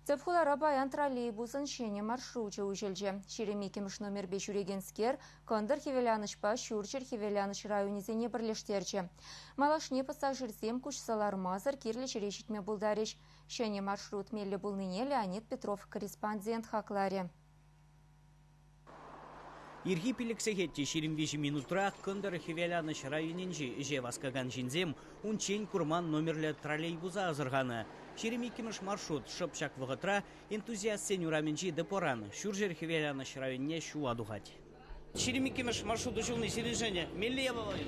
Цепхулара баян троллейбусын шене маршрутчы ужелже. Шеремикемш номер 5 урегенскер, кондыр хевелянышпа шурчер хевеляныш районизене бірлештерче. Малашне пассажирсем кучсалар мазыр кирлі черешітме булдариш. Шене маршрут мелі булныне Леонид Петров, корреспондент хакларе. Ирхи пилексехетти 25 минутра кондыр хевеляныш районинжи же васкаган жинзем унчень курман номерлі троллейбуза азырғаны. Шеремикемш маршрут шыпшак вғытра энтузиаст сенюраменжи депоран шуржер хевеляныш районне шуадугать. Шеремикемш маршрут ужылны сирежене мелли я баваю?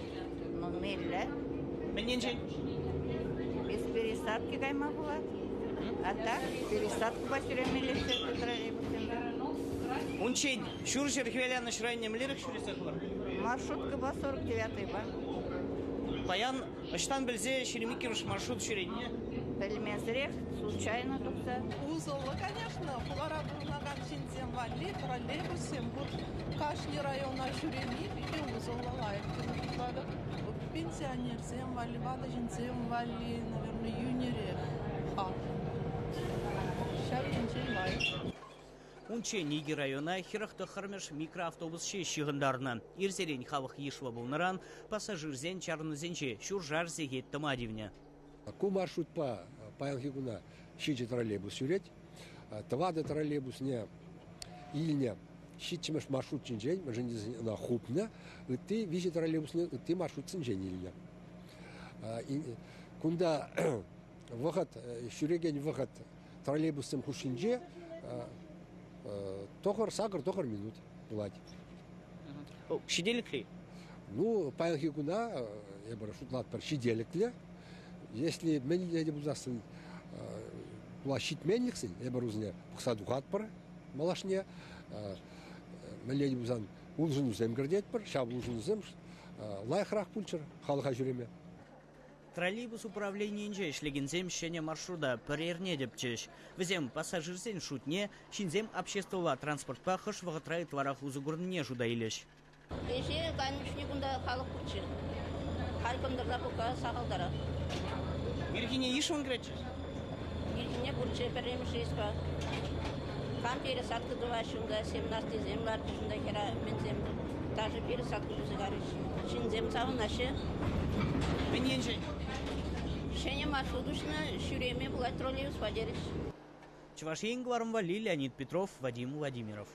Ну, мелли. Мененже? Без пересадки гайма была. А так, пересадку басюремели все троллейбусом. Унчень шуржер хевеляныш районне млерых шурисахлар? Маршрутка была 49-й, ба. Паян, аштан білзе Шеремикемш маршрут шүренне? Пельмезрех, случайно tuksa. Узола, конечно, пулара бурнаган шинзем вали, троллейбусем, вот Кашни района шурени, и узола лайк. Пенсионерсем вали, вада шинзем вали, наверное, юнире. Сейчас шинзем лайк. Унче Ниги района хирахты хырмеш микроавтобус шешігіндарны. Ирзерен халық ешва болныран, пассажирзен чарнызенче шуржар зегет тамадивне. Ку маршрут по Паянхигуна щичи троллейбус сюреть, твады троллейбус не ильня щичимеш маршрут чинжень, мажен на хупне, ты вisi троллейбус не ты маршрут чинжень ильня. Кунда выход сюреген выход троллейбусом хушинже, тохор сагр тохор минут плать. Шиделик ли? Ну Паянхигуна я бы шутлат пар шиделик ли. Если менее бузасын плащит меньшин, я беру зне псадухат пар малашне, менее бузан улжун зем градет пар, шаб улжун зем лайхрах пульчер халха жюреме. Троллейбус управление инже шлегензем щене маршрута перерне депчеш. Везем пассажирсен шутне, шинзем общественного транспорта хаш вагатрает варах узугурне жудаилеш. Эже канушникунда халық пульчер. Харкомдырда пока сағалдара. Ирхине ишон гречеш? Ирхине пульчер перемешеска. Кам пересадка дувашунда 17 землар жунда хера мензем. Даже пересадку жузыгарыш. Шинзем цавы наши. Мененже? Шене маршрутушна шюреме была троллейбус подериш. Чувашин Гвармвали, Леонид Петров, Вадим Владимиров.